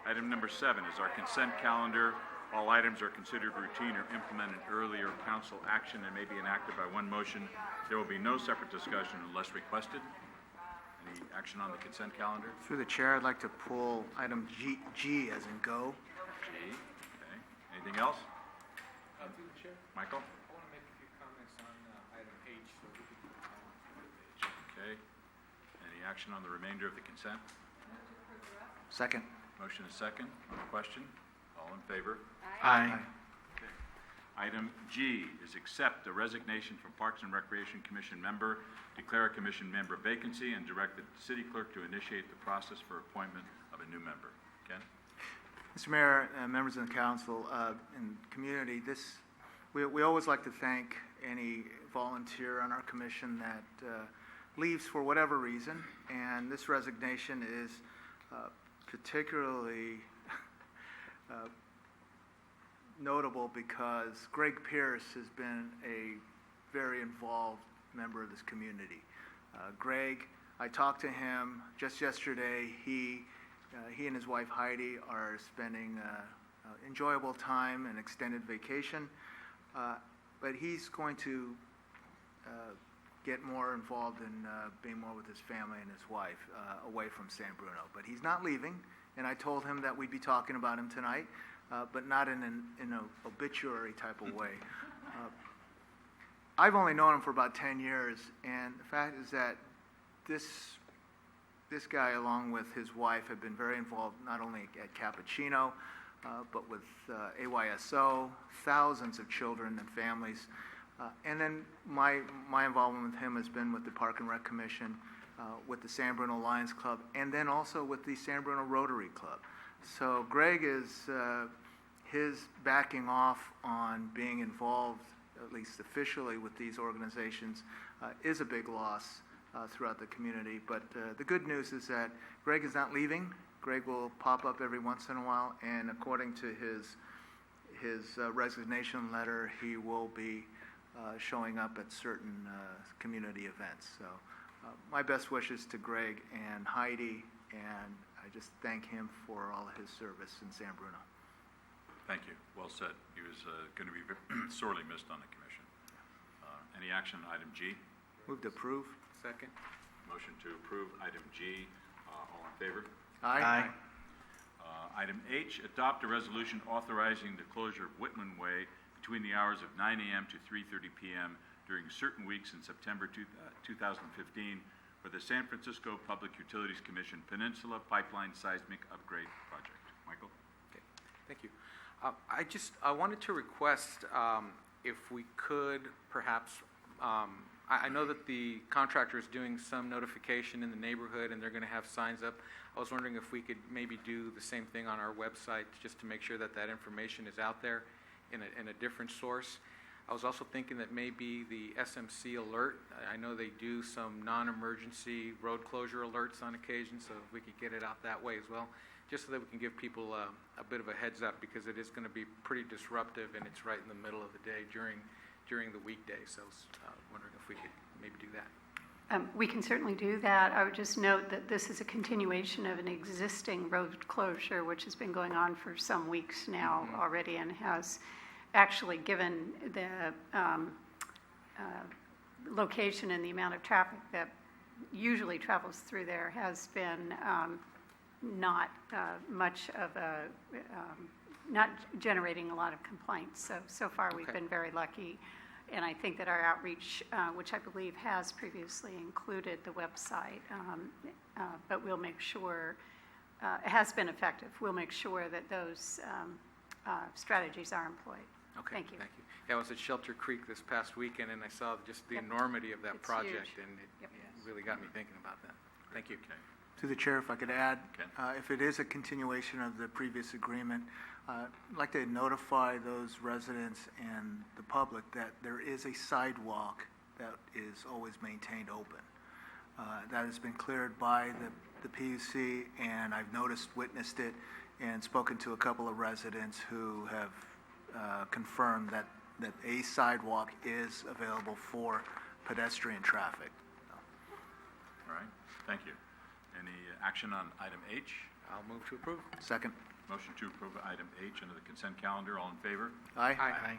Item number 7 is our consent calendar. All items are considered routine or implemented earlier council action and may be enacted by one motion. There will be no separate discussion unless requested. Any action on the consent calendar? Through the chair, I'd like to pull item G as in go. G, okay. Anything else? Through the chair, Michael? I want to make a few comments on item H, so we can keep it going. Okay. Any action on the remainder of the consent? Second. Motion is second. On the question? All in favor? Aye. Okay. Item G is accept the resignation from Parks and Recreation Commission member, declare a commission member vacancy, and direct the city clerk to initiate the process for appointment of a new member. Ken? Mr. Mayor, members of the council, and community, we always like to thank any volunteer on our commission that leaves for whatever reason, and this resignation is particularly notable because Greg Pierce has been a very involved member of this community. Greg, I talked to him just yesterday. He and his wife Heidi are spending enjoyable time and extended vacation, but he's going to get more involved in being more with his family and his wife away from San Bruno. But he's not leaving, and I told him that we'd be talking about him tonight, but not in an obituary type of way. I've only known him for about 10 years, and the fact is that this guy, along with his wife, have been very involved not only at Cappuccino, but with AYSO, thousands of children and families. And then my involvement with him has been with the Park and Rec Commission, with the San Bruno Lions Club, and then also with the San Bruno Rotary Club. So Greg is his backing off on being involved, at least officially, with these organizations is a big loss throughout the community. But the good news is that Greg is not leaving. Greg will pop up every once in a while, and according to his resignation letter, he will be showing up at certain community events. So my best wishes to Greg and Heidi, and I just thank him for all his service in San Bruno. Thank you. Well said. He was going to be sorely missed on the commission. Any action on item G? Move to approve. Second. Motion to approve item G. All in favor? Aye. Item H, adopt a resolution authorizing the closure of Whitman Way between the hours of 9 a.m. to 3:30 p.m. during certain weeks in September 2015 for the San Francisco Public Utilities Commission Peninsula Pipeline Seismic Upgrade Project. Michael? Okay. Thank you. I wanted to request if we could perhaps, I know that the contractor is doing some notification in the neighborhood and they're going to have signs up. I was wondering if we could maybe do the same thing on our website just to make sure that that information is out there in a different source. I was also thinking that maybe the SMC alert, I know they do some non-emergency road closure alerts on occasion, so if we could get it out that way as well, just so that we can give people a bit of a heads up, because it is going to be pretty disruptive and it's right in the middle of the day during the weekday. So I was wondering if we could maybe do that. We can certainly do that. I would just note that this is a continuation of an existing road closure, which has been going on for some weeks now already, and has actually, given the location and the amount of traffic that usually travels through there, has been not much of a, not generating a lot of complaints. So far we've been very lucky. And I think that our outreach, which I believe has previously included the website, but we'll make sure, it has been effective. We'll make sure that those strategies are employed. Okay, Thank you. Thank you. Yeah, I was at Shelter Creek this past weekend, and I saw just the enormity of that It's project, huge. and it really got me thinking about that. Thank you. Okay. To the chair, if I could add, Okay. if it is a continuation of the previous agreement, I'd like to notify those residents and the public that there is a sidewalk that is always maintained open. That has been cleared by the PUC, and I've witnessed it, and spoken to a couple of residents who have confirmed that a sidewalk is available for pedestrian traffic. All right. Thank you. Any action on item H? I'll move to approve. Second. Motion to approve item H under the consent calendar. All in favor? Aye. Aye.